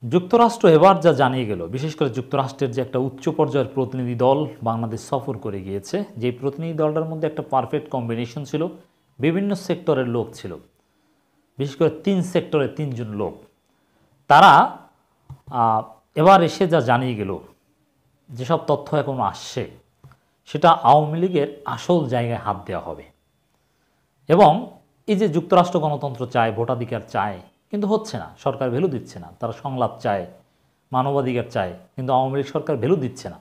যুক্তরাষ্ট্র এবার যা জানিয়ে গেল, বিশেষ করে যুক্তরাষ্ট্রের যে একটা উচ্চ পর্যায়ের প্রতিনিধি দল বাংলাদেশ সফর করে গিয়েছে, যে প্রতিনিধি দলটার মধ্যে একটা পারফেক্ট কম্বিনেশন ছিল, বিভিন্ন সেক্টরের লোক ছিল, বিশেষ করে 3 সেক্টরে 3 জন লোক। তারা এবার এসে যা জানিয়ে গেল, যেসব তথ্য এখন আসছে, সেটা আওয়ামী লীগের আসল জায়গায় হাত দেওয়া হবে। এবং এই যে যুক্তরাষ্ট্র গণতন্ত্র চায়, ভোটাধিকার চায়, কিন্তু হচ্ছে না, সরকার ভ্যালু দিচ্ছে না। তারা সংলাপ চায়, মানবাধিকার চায়, কিন্তু আওয়ামী লীগ সরকার ভ্যালু দিচ্ছে না,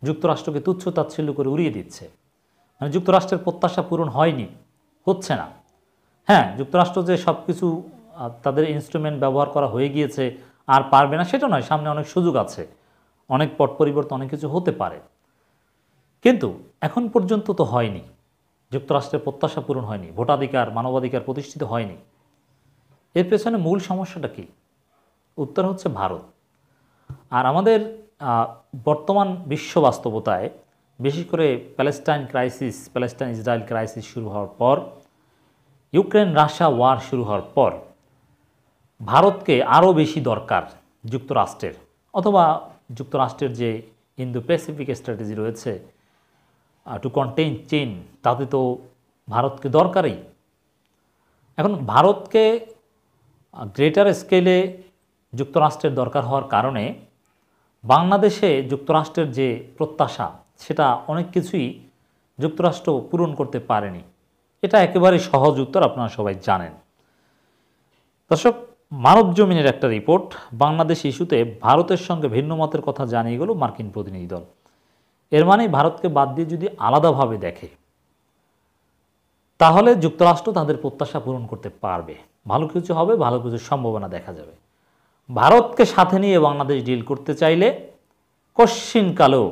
যুক্তরাষ্ট্রকে তুচ্ছ তাচ্ছিল্য করে উড়িয়ে দিচ্ছে। মানে যুক্তরাষ্ট্রের প্রত্যাশা পূরণ হয়নি, হচ্ছে না। হ্যাঁ, যুক্তরাষ্ট্র যে সব কিছু তাদের ইনস্ট্রুমেন্ট ব্যবহার করা হয়ে গিয়েছে আর পারবে না সেটা নয়, সামনে অনেক সুযোগ আছে, অনেক পট পরিবর্তন, অনেক কিছু হতে পারে, কিন্তু এখন পর্যন্ত তো হয়নি। যুক্তরাষ্ট্রের প্রত্যাশা পূরণ হয়নি, ভোটাধিকার মানবাধিকার প্রতিষ্ঠিত হয়নি। এর পেছনে মূল সমস্যাটা কি? উত্তর হচ্ছে ভারত। আর আমাদের বর্তমান বিশ্ব বাস্তবতায়, বিশেষ করে Palestine crisis, Palestine Israel crisis শুরু হওয়ার পর, ইউক্রেন রাশিয়া ওয়ার শুরু হওয়ার পর ভারতকে আরও বেশি দরকার যুক্তরাষ্ট্রের, অথবা যুক্তরাষ্ট্রের যে ইন্দো প্যাসিফিক স্ট্র্যাটেজি রয়েছে টু কন্টেইন চীন, তাতে তো ভারতকে দরকারই। এখন ভারতকে গ্রেটার স্কেলে যুক্তরাষ্ট্রের দরকার হওয়ার কারণে বাংলাদেশে যুক্তরাষ্ট্রের যে প্রত্যাশা, সেটা অনেক কিছুই যুক্তরাষ্ট্র পূরণ করতে পারেনি। এটা একেবারেই সহজ উত্তর, আপনারা সবাই জানেন। দর্শক, মানব জমিনের একটা রিপোর্ট, বাংলাদেশ ইস্যুতে ভারতের সঙ্গে ভিন্ন মতের কথা জানিয়ে গেল মার্কিন প্রতিনিধি দল। এর মানে ভারতকে বাদ দিয়ে যদি আলাদাভাবে দেখে, তাহলে যুক্তরাষ্ট্র তাদের প্রত্যাশা পূরণ করতে পারবে, ভালো কিছু হবে, ভালো কিছুর সম্ভাবনা দেখা যাবে। ভারতকে সাথে নিয়ে বাংলাদেশ ডিল করতে চাইলে কশ্চিনকালেও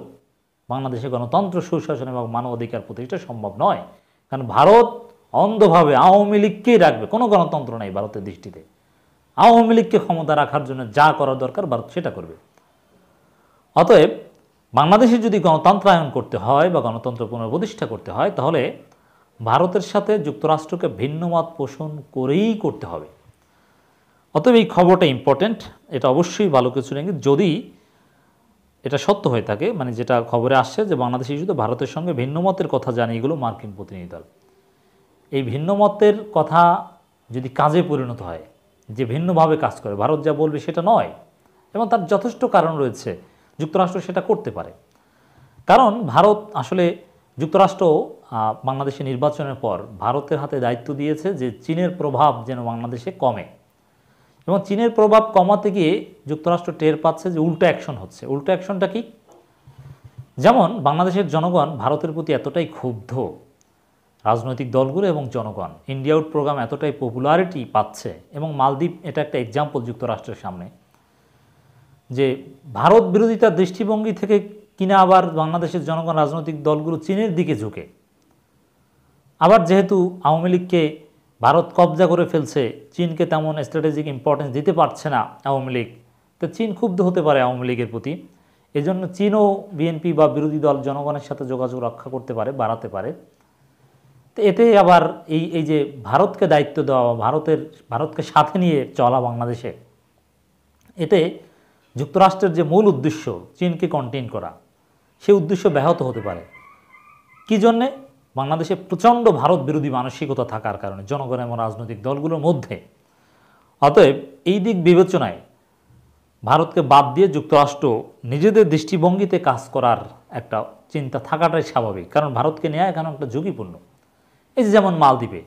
বাংলাদেশে গণতন্ত্র, সুশাসন এবং মানবাধিকার প্রতিষ্ঠা সম্ভব নয়। কারণ ভারত অন্ধভাবে আওয়ামী লীগকেই রাখবে, কোনো গণতন্ত্র নাই ভারতের দৃষ্টিতে। আওয়ামী লীগকে ক্ষমতা রাখার জন্য যা করার দরকার ভারত সেটা করবে। অতএব বাংলাদেশে যদি গণতন্ত্রায়ন করতে হয় বা গণতন্ত্র পুনঃপ্রতিষ্ঠা করতে হয়, তাহলে ভারতের সাথে যুক্তরাষ্ট্রকে ভিন্ন মত পোষণ করেই করতে হবে। অতএব এই খবরটা ইম্পর্টেন্ট, এটা অবশ্যই ভালো কিছু নেই যদি এটা সত্য হয়ে থাকে। মানে যেটা খবরে আসছে যে বাংলাদেশ ইস্যুতে ভারতের সঙ্গে ভিন্ন মতের কথা জানিয়ে গেল মার্কিন প্রতিনিধি দল। এই ভিন্ন মতের কথা যদি কাজে পরিণত হয়, যে ভিন্নভাবে কাজ করে, ভারত যা বলবে সেটা নয়, এবং তার যথেষ্ট কারণ রয়েছে, যুক্তরাষ্ট্র সেটা করতে পারে। কারণ ভারত আসলে, যুক্তরাষ্ট্র বাংলাদেশে নির্বাচনের পর ভারতের হাতে দায়িত্ব দিয়েছে যে চীনের প্রভাব যেন বাংলাদেশে কমে, এবং চীনের প্রভাব কমাতে গিয়ে যুক্তরাষ্ট্র টের পাচ্ছে যে উল্টো অ্যাকশন হচ্ছে। উল্টো অ্যাকশনটা কি? যেমন বাংলাদেশের জনগণ ভারতের প্রতি এতটাই ক্ষুব্ধ, রাজনৈতিক দলগুলো এবং জনগণ, ইন্ডিয়া আউট প্রোগ্রাম এতটাই পপুলারিটি পাচ্ছে, এবং মালদ্বীপ এটা একটা এক্সাম্পল যুক্তরাষ্ট্রের সামনে, যে ভারত বিরোধিতার দৃষ্টিভঙ্গি থেকে কিনা আবার বাংলাদেশের জনগণ, রাজনৈতিক দলগুলো চীনের দিকে ঝুঁকে। আবার যেহেতু আওয়ামী লীগকে ভারত কবজা করে ফেলছে, চীনকে তেমন স্ট্র্যাটেজিক ইম্পর্টেন্স দিতে পারছে না আওয়ামী লীগ, তো চীন ক্ষুব্ধ হতে পারে আওয়ামী লীগের প্রতি। এজন্য চীনও বিএনপি বা বিরোধী দল জনগণের সাথে যোগাযোগ রক্ষা করতে পারে, বাড়াতে পারে। তো এতে আবার এই যে ভারতকে দায়িত্ব দেওয়া, ভারতকে সাথে নিয়ে চলা বাংলাদেশে, এতে যুক্তরাষ্ট্রের যে মূল উদ্দেশ্য চীনকে কন্টেইন করা, সেই উদ্দেশ্য ব্যাহত হতে পারে। কী জন্যে? বাংলাদেশে প্রচণ্ড ভারত বিরোধী মানসিকতা থাকার কারণে জনগণ এবং রাজনৈতিক দলগুলোর মধ্যে। অতএব এই দিক বিবেচনায় ভারতকে বাদ দিয়ে যুক্তরাষ্ট্র নিজেদের দৃষ্টিভঙ্গিতে কাজ করার একটা চিন্তা থাকাটাই স্বাভাবিক, কারণ ভারতকে নেওয়া এখানে একটা ঝুঁকিপূর্ণ। এই যে যেমন মালদ্বীপে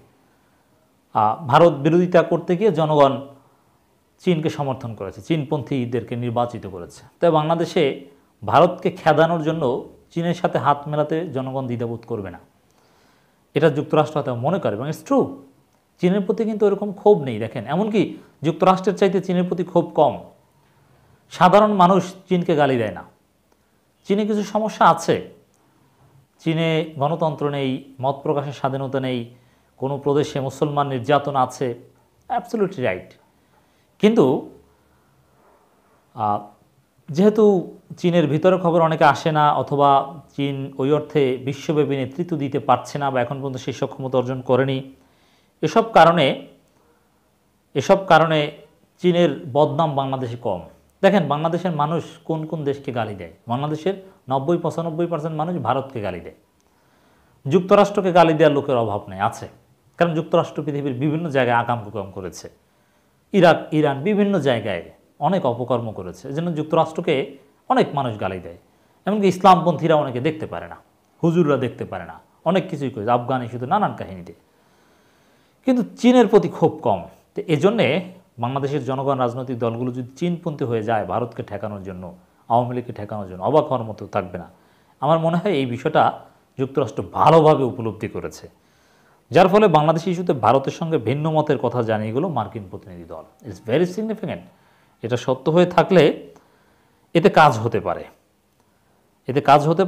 ভারত বিরোধিতা করতে গিয়ে জনগণ চীনকে সমর্থন করেছে, চীনপন্থীদেরকে নির্বাচিত করেছে। তাই বাংলাদেশে ভারতকে খেদানোর জন্য চীনের সাথে হাত মেলাতে জনগণ দ্বিধাবোধ করবে না, এটা যুক্তরাষ্ট্র হয়তো মনে করে। এবং ইটস ট্রু, চীনের প্রতি কিন্তু এরকম ক্ষোভ নেই। দেখেন, এমনকি যুক্তরাষ্ট্রের চাইতে চীনের প্রতি ক্ষোভ কম। সাধারণ মানুষ চীনকে গালি দেয় না। চীনে কিছু সমস্যা আছে, চীনে গণতন্ত্র নেই, মত প্রকাশের স্বাধীনতা নেই, কোনো প্রদেশে মুসলমান নির্যাতন আছে, অ্যাবসলিউটলি রাইট। কিন্তু যেহেতু চীনের ভিতরে খবর অনেকে আসে না, অথবা চীন ওই অর্থে বিশ্বব্যাপী নেতৃত্ব দিতে পারছে না বা এখন পর্যন্ত সেই সক্ষমতা অর্জন করেনি, এসব কারণে চীনের বদনাম বাংলাদেশে কম। দেখেন বাংলাদেশের মানুষ কোন কোন দেশকে গালি দেয়। বাংলাদেশের 90-95% মানুষ ভারতকে গালি দেয়। যুক্তরাষ্ট্রকে গালি দেওয়ার লোকের অভাব নেই, আছে। কারণ যুক্তরাষ্ট্র পৃথিবীর বিভিন্ন জায়গায় আকাম কুকাম করেছে, ইরাক, ইরান বিভিন্ন জায়গায় অনেক অপকর্ম করেছে। এজন্য যুক্তরাষ্ট্রকে অনেক মানুষ গালি দেয়। এমনকি ইসলামপন্থীরা অনেকে দেখতে পারে না, হুজুররা দেখতে পারে না, অনেক কিছুই করেছে, আফগান ইস্যুতে নানান কাহিনীতে। কিন্তু চীনের প্রতি খুব কম। তো এজন্যে বাংলাদেশের জনগণ, রাজনৈতিক দলগুলো যদি চীনপন্থী হয়ে যায় ভারতকে ঠেকানোর জন্য, আওয়ামী লীগকে ঠেকানোর জন্য, অবাক হওয়ার মতো থাকবে না। আমার মনে হয় এই বিষয়টা যুক্তরাষ্ট্র ভালোভাবে উপলব্ধি করেছে, যার ফলে বাংলাদেশ ইস্যুতে ভারতের সঙ্গে ভিন্ন মতের কথা জানিয়ে গেল মার্কিন প্রতিনিধি দল। It's very significant. এটা সত্য হয়ে থাকলে এতে কাজ হতে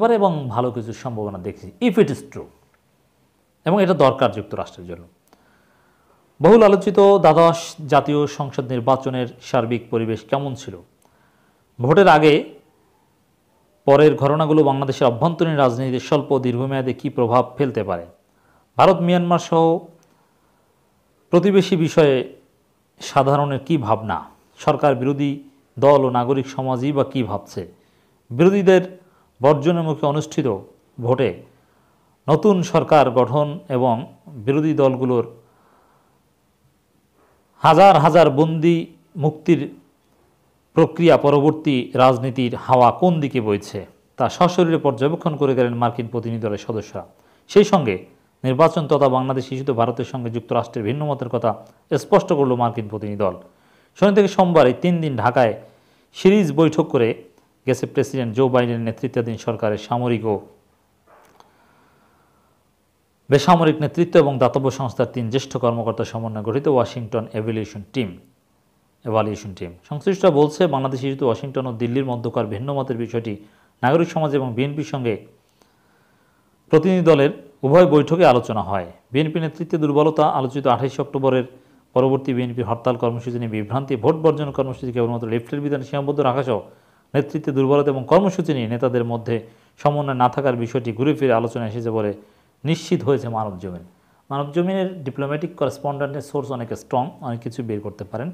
পারে, এবং ভালো কিছুর সম্ভাবনা দেখছি, ইফ ইট ইজ ট্রু। এবং এটা দরকার যুক্তরাষ্ট্রের জন্য। বহুল আলোচিত দ্বাদশ জাতীয় সংসদ নির্বাচনের সার্বিক পরিবেশ কেমন ছিল? ভোটের আগে পরের ঘটনাগুলো বাংলাদেশের অভ্যন্তরীণ রাজনীতিতে স্বল্প দীর্ঘমেয়াদে কী প্রভাব ফেলতে পারে? ভারত, মিয়ানমার সহ প্রতিবেশী বিষয়ে সাধারণের কী ভাবনা? সরকার, বিরোধী দল ও নাগরিক সমাজই বা কী ভাবছে? বিরোধীদের বর্জনের মুখে অনুষ্ঠিত ভোটে নতুন সরকার গঠন এবং বিরোধী দলগুলোর হাজার হাজার বন্দী মুক্তির প্রক্রিয়া পরবর্তী রাজনীতির হাওয়া কোন দিকে বইছে তা সশরীরে পর্যবেক্ষণ করে গেলেন মার্কিন প্রতিনিধি দলের সদস্যরা। সেই সঙ্গে নির্বাচন তথা বাংলাদেশ ইস্যুতে ভারতের সঙ্গে যুক্তরাষ্ট্রের ভিন্ন মতের কথা স্পষ্ট করল মার্কিন প্রতিনিধি দল। শনি থেকে সোমবার এই 3 দিন ঢাকায় সিরিজ বৈঠক করে গেছে প্রেসিডেন্ট জো বাইডেনের নেতৃত্বাধীন সরকারের সামরিক ও বেসামরিক নেতৃত্ব এবং দাতব্য সংস্থার 3 জ্যেষ্ঠ কর্মকর্তা সমন্বয়ে গঠিত ওয়াশিংটন এভালুয়েশন টিম। সংশ্লিষ্টরা বলছে, বাংলাদেশ ইস্যুতে ওয়াশিংটন ও দিল্লির মধ্যকার ভিন্ন মতের বিষয়টি নাগরিক সমাজ এবং বিএনপির সঙ্গে প্রতিনিধি দলের উভয় বৈঠকে আলোচনা হয়। বিএনপি নেতৃত্বে দুর্বলতা আলোচিত 28 অক্টোবরের পরবর্তী বিএনপির হরতাল কর্মসূচি নিয়ে বিভ্রান্তি, ভোট বর্জন কর্মসূচি কেবলমাত্র লেফটের বিধানে সীমাবদ্ধ রাখাসহ নেতৃত্বে দুর্বলতা এবং কর্মসূচি নিয়ে নেতাদের মধ্যে সমন্বয় না থাকার বিষয়টি ঘুরে ফিরে আলোচনা এসেছে বলে নিশ্চিত হয়েছে মানবজমিন। মানবজমিনের ডিপ্লোম্যাটিক করেসপন্ডেন্টের সোর্স অনেক স্ট্রং, অনেক কিছু বের করতে পারেন।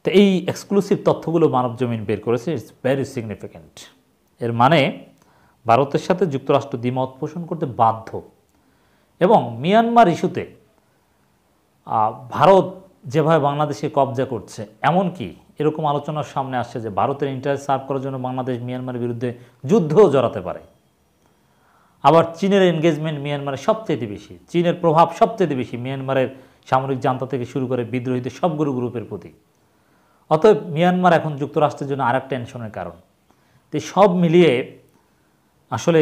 তো এই এক্সক্লুসিভ তথ্যগুলো মানবজমিন বের করেছে। It's very significant. এর মানে ভারতের সাথে যুক্তরাষ্ট্র দ্বিমত পোষণ করতে বাধ্য। এবং মিয়ানমার ইস্যুতে ভারত যেভাবে বাংলাদেশে কবজা করছে, এমনকি এরকম আলোচনার সামনে আসছে যে ভারতের ইন্টারেস্ট সার্ভ করার জন্য বাংলাদেশ মিয়ানমারের বিরুদ্ধে যুদ্ধও জড়াতে পারে। আবার চীনের এনগেজমেন্ট মিয়ানমারে সবচেয়ে বেশি, চীনের প্রভাব সবচেয়ে বেশি মিয়ানমারের সামরিক জান্তা থেকে শুরু করে বিদ্রোহীদের সবগুলো গ্রুপের প্রতি। অতএব মিয়ানমার এখন যুক্তরাষ্ট্রের জন্য আরেক টেনশনের কারণ। তো সব মিলিয়ে আসলে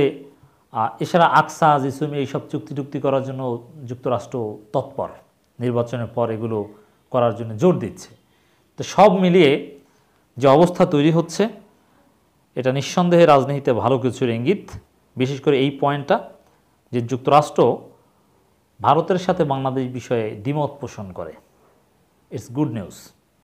এছাড়া আকসা, জিসুমি এইসব চুক্তি করার জন্য যুক্তরাষ্ট্র তৎপর, নির্বাচনের পর এগুলো করার জন্য জোর দিচ্ছে। তো সব মিলিয়ে যে অবস্থা তৈরি হচ্ছে, এটা নিঃসন্দেহে রাজনীতিতে ভালো কিছুর ইঙ্গিত। বিশেষ করে এই পয়েন্টটা যে যুক্তরাষ্ট্র ভারতের সাথে বাংলাদেশ বিষয়ে দ্বিমত পোষণ করে, ইটস গুড নিউজ।